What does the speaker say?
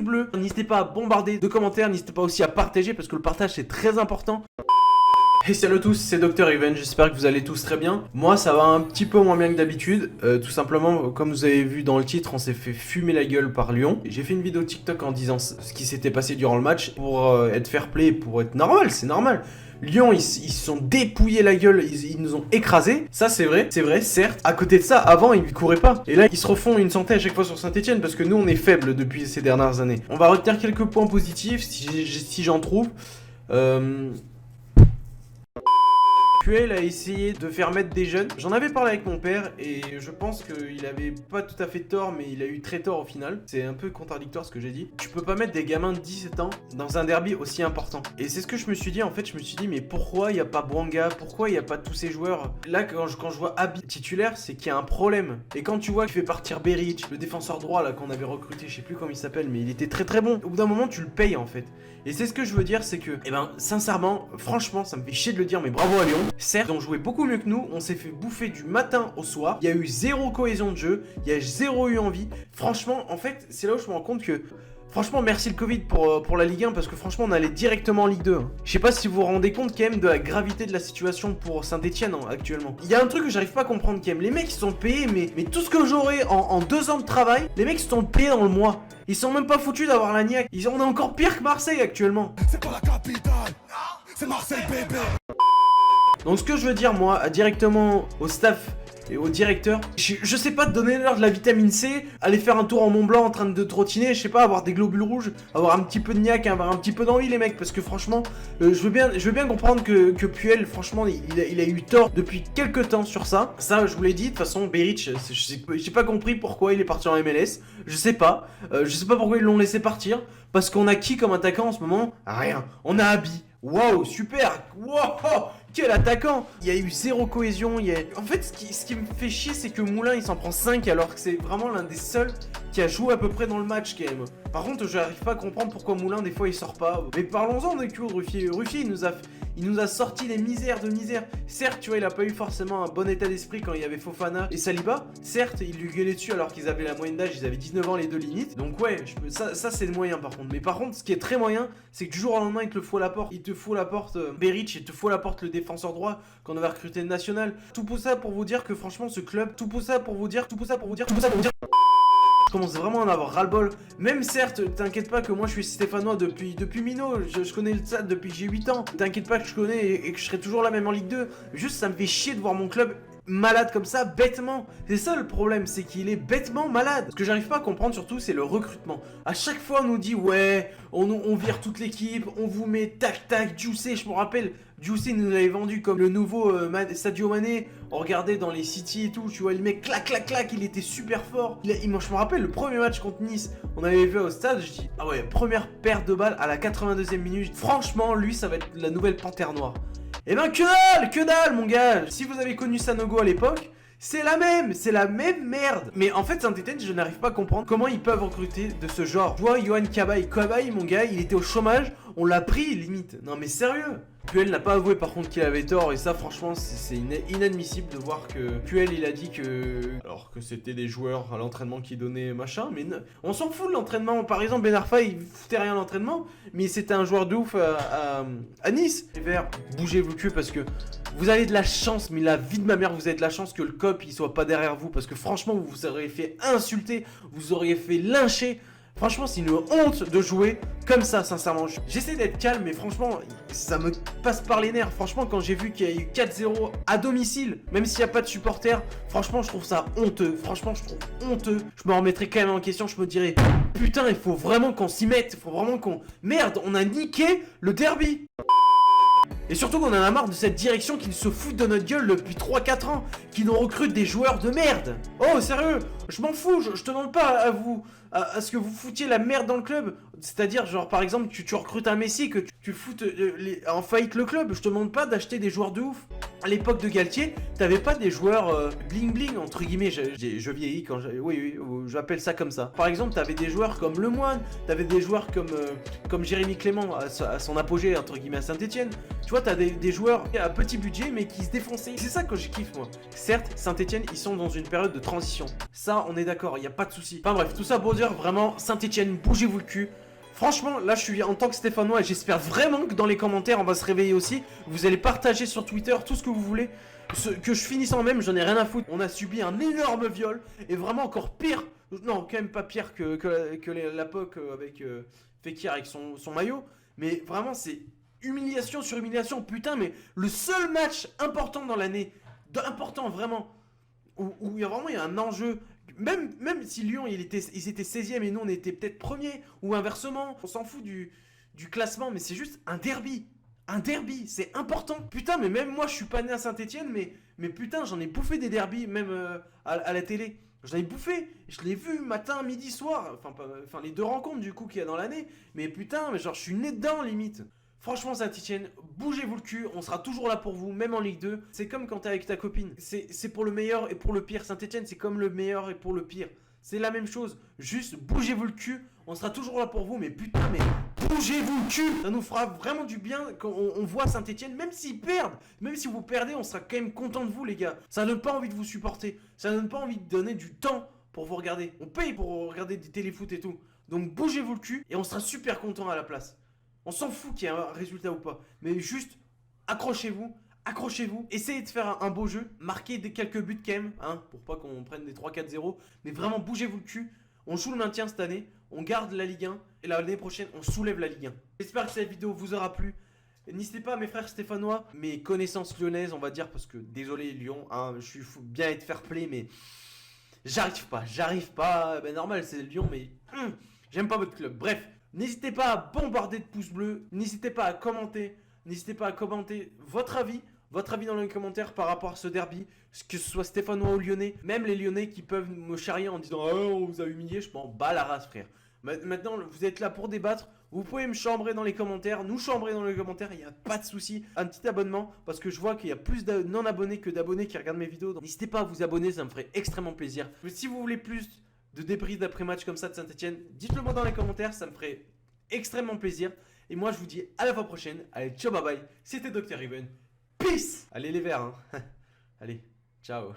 pouce bleu. N'hésitez pas à bombarder de commentaires, n'hésitez pas aussi à partager parce que le partage c'est très important. Hey salut à tous, c'est Dr Even, j'espère que vous allez tous très bien. Moi ça va un petit peu moins bien que d'habitude, tout simplement comme vous avez vu dans le titre, on s'est fait fumer la gueule par Lyon. J'ai fait une vidéo TikTok en disant ce qui s'était passé durant le match pour être fair play, pour être normal, c'est normal. Lyon, ils se sont dépouillés la gueule, ils nous ont écrasés. Ça, c'est vrai, certes. À côté de ça, avant, ils couraient pas. Et là, ils se refont une santé à chaque fois sur Saint-Etienne parce que nous, on est faibles depuis ces dernières années. On va retenir quelques points positifs si j'en trouve. Puel a essayé de faire mettre des jeunes. J'en avais parlé avec mon père et je pense qu'il avait pas tout à fait tort, mais il a eu très tort au final. C'est un peu contradictoire ce que j'ai dit. Tu peux pas mettre des gamins de 17 ans dans un derby aussi important. Et c'est ce que je me suis dit en fait. Je me suis dit, mais pourquoi il n'y a pas Bouanga? Pourquoi il n'y a pas tous ces joueurs? Là, quand je vois Abi titulaire, c'est qu'il y a un problème. Et quand tu vois qu'il fait partir Beric, le défenseur droit là qu'on avait recruté, je sais plus comment il s'appelle, mais il était très très bon. Au bout d'un moment, tu le payes en fait. Et c'est ce que je veux dire, c'est que, sincèrement, franchement, ça me fait chier de le dire, mais bravo à Lyon. Certes, ils ont joué beaucoup mieux que nous, on s'est fait bouffer du matin au soir, il y a eu zéro cohésion de jeu, il y a zéro eu envie. Franchement, en fait, c'est là où je me rends compte que... Franchement, merci le Covid pour la Ligue 1 parce que franchement, on allait directement en Ligue 2. Je sais pas si vous vous rendez compte quand même de la gravité de la situation pour Saint-Etienne actuellement. Il y a un truc que j'arrive pas à comprendre quand même. Les mecs, ils sont payés, mais tout ce que j'aurais en 2 ans de travail, les mecs, ils sont payés dans le mois. Ils sont même pas foutus d'avoir la niaque. On est encore pire que Marseille actuellement. C'est pas la capitale, c'est Marseille, bébé. Donc ce que je veux dire, moi, directement au staff et au directeur, je sais pas, donner leur de la vitamine C, aller faire un tour en Mont Blanc en train de trottiner, je sais pas, avoir des globules rouges, avoir un petit peu de niaque, avoir un petit peu d'envie les mecs, parce que franchement, je veux bien comprendre que Puel, franchement, il a eu tort depuis quelques temps sur ça. Ça, je vous l'ai dit, de toute façon, Beric, j'ai pas compris pourquoi il est parti en MLS, je sais pas pourquoi ils l'ont laissé partir, parce qu'on a qui comme attaquant en ce moment? Rien, on a Abi. Waouh, super! Waouh! Quel attaquant! Il y a eu zéro cohésion. En fait, ce qui me fait chier, c'est que Moulin il s'en prend 5 alors que c'est vraiment l'un des seuls qui a joué à peu près dans le match quand même. Par contre, je n'arrive pas à comprendre pourquoi Moulin des fois il sort pas. Mais parlons-en de Claude Ruffier. Ruffier il nous a sorti des misères de misères. Certes, tu vois, il a pas eu forcément un bon état d'esprit quand il y avait Fofana et Saliba. Certes, il lui gueulait dessus alors qu'ils avaient la moyenne d'âge, ils avaient 19 ans les deux limites. Donc ouais, ça c'est le moyen par contre. Mais par contre, ce qui est très moyen, c'est que du jour au lendemain, il te faut la porte. Il te faut la porte Beric, il te faut la porte le défenseur droit qu'on avait recruté le national. Tout pour ça pour vous dire que franchement ce club, tout pour ça pour vous dire. Je commence vraiment à en avoir ras-le-bol. Même certes, t'inquiète pas que moi je suis stéphanois depuis Minot. Je connais le stade depuis que j'ai 8 ans. T'inquiète pas que je connais et que je serai toujours là même en Ligue 2. Juste ça me fait chier de voir mon club malade comme ça, bêtement. C'est ça le problème, c'est qu'il est bêtement malade. Ce que j'arrive pas à comprendre surtout, c'est le recrutement. À chaque fois on nous dit ouais, on vire toute l'équipe, on vous met tac tac, Juicy, je me rappelle, Juicy nous l'avait vendu comme le nouveau Sadio Mané. On regardait dans les City et tout, tu vois, le mec clac clac clac, il était super fort. Je me rappelle le premier match contre Nice, on avait vu au stade, je dis ah ouais, première perte de balle à la 82e minute. Franchement, lui ça va être la nouvelle panthère noire. Eh ben que dalle mon gars. Si vous avez connu Sanogo à l'époque, c'est la même merde. Mais en fait Saint-Etienne, je n'arrive pas à comprendre comment ils peuvent recruter de ce genre. Je vois Yohan Cabaye, mon gars, il était au chômage, on l'a pris limite. Non mais sérieux. Puel n'a pas avoué par contre qu'il avait tort et ça franchement c'est inadmissible de voir que Puel il a dit que... Alors que c'était des joueurs à l'entraînement qui donnaient machin, mais on s'en fout de l'entraînement. Par exemple Ben Arfa il foutait rien à l'entraînement, mais c'était un joueur de ouf à Nice. Les Verts, bougez-vous le cul parce que vous avez de la chance, mais la vie de ma mère vous avez de la chance que le COP il soit pas derrière vous parce que franchement vous vous auriez fait insulter, vous auriez fait lyncher. Franchement, c'est une honte de jouer comme ça, sincèrement. J'essaie d'être calme, mais franchement, ça me passe par les nerfs. Franchement, quand j'ai vu qu'il y a eu 4-0 à domicile, même s'il n'y a pas de supporters, franchement, je trouve ça honteux. Franchement, je trouve honteux. Je me remettrai quand même en question. Je me dirais, putain, il faut vraiment qu'on s'y mette. Il faut vraiment qu'on... Merde, on a niqué le derby. Et surtout qu'on en a marre de cette direction qui se fout de notre gueule depuis 3-4 ans, qui nous recrute des joueurs de merde. Oh sérieux, je m'en fous, je te demande pas à vous, à ce que vous foutiez la merde dans le club. C'est-à-dire genre par exemple tu recrutes un Messi, que tu foutes en faillite le club, je te demande pas d'acheter des joueurs de ouf. À l'époque de Galtier, t'avais pas des joueurs bling bling entre guillemets. Je vieillis quand oui, j'appelle ça comme ça. Par exemple, t'avais des joueurs comme Lemoine, t'avais des joueurs comme Jérémy Clément à son apogée entre guillemets à Saint-Etienne. Tu vois, t'as des joueurs à petit budget mais qui se défonçaient. C'est ça que je kiffe moi. Certes, Saint-Etienne, ils sont dans une période de transition. Ça, on est d'accord, y a pas de souci. Enfin bref, tout ça pour dire vraiment, Saint-Etienne, bougez-vous le cul. Franchement, là je suis en tant que Stéphanois et j'espère vraiment que dans les commentaires on va se réveiller aussi. Vous allez partager sur Twitter tout ce que vous voulez. Que je finisse en même, j'en ai rien à foutre. On a subi un énorme viol et vraiment encore pire. Non, quand même pas pire que la POC avec Fekir avec son maillot. Mais vraiment, c'est humiliation sur humiliation. Putain, mais le seul match important dans l'année, important vraiment, où il y a un enjeu. Même si Lyon ils étaient 16e et nous on était peut-être premier ou inversement, on s'en fout du classement, mais c'est juste un derby. Un derby, c'est important. Putain, mais même moi je suis pas né à Saint-Etienne, mais putain, j'en ai bouffé des derbys, même à la télé. J'en ai bouffé, je l'ai vu matin, midi, soir. Enfin les deux rencontres du coup qu'il y a dans l'année. Mais putain, mais genre je suis né dedans limite. Franchement Saint-Etienne, bougez-vous le cul, on sera toujours là pour vous, même en Ligue 2. C'est comme quand t'es avec ta copine, c'est pour le meilleur et pour le pire. Saint-Etienne c'est comme le meilleur et pour le pire. C'est la même chose, juste bougez-vous le cul, on sera toujours là pour vous. Mais putain, mais bougez-vous le cul. Ça nous fera vraiment du bien quand on voit Saint-Etienne, même s'ils perdent. Même si vous perdez, on sera quand même content de vous les gars. Ça donne pas envie de vous supporter, ça donne pas envie de donner du temps pour vous regarder. On paye pour regarder des téléfoot et tout. Donc bougez-vous le cul et on sera super content à la place. On s'en fout qu'il y ait un résultat ou pas. Mais juste, accrochez-vous. Essayez de faire un beau jeu. Marquez quelques buts quand même. Hein, pour pas qu'on prenne des 3-4-0. Mais vraiment, bougez-vous le cul. On joue le maintien cette année. On garde la Ligue 1. Et l'année prochaine, on soulève la Ligue 1. J'espère que cette vidéo vous aura plu. N'hésitez pas, mes frères stéphanois, mes connaissances lyonnaises, on va dire. Parce que, désolé Lyon, hein, je suis bien être fair play. Mais j'arrive pas. Ben normal, c'est Lyon. Mais j'aime pas votre club. Bref. N'hésitez pas à bombarder de pouces bleus, n'hésitez pas à commenter votre avis dans les commentaires par rapport à ce derby, que ce soit stéphanois ou lyonnais, même les lyonnais qui peuvent me charrier en disant oh, on vous a humilié, je m'en bats la race frère. Maintenant vous êtes là pour débattre, vous pouvez me chambrer dans les commentaires, nous chambrer dans les commentaires, il n'y a pas de souci. Un petit abonnement parce que je vois qu'il y a plus de non abonnés que d'abonnés qui regardent mes vidéos, donc n'hésitez pas à vous abonner, ça me ferait extrêmement plaisir. Si vous voulez plus de débriefs d'après-match comme ça de Saint-Etienne, dites-le moi dans les commentaires, ça me ferait extrêmement plaisir. Et moi je vous dis à la fois prochaine. Allez, ciao, bye bye. C'était Dr. Riven. Peace. Allez les verts, hein. Allez, ciao.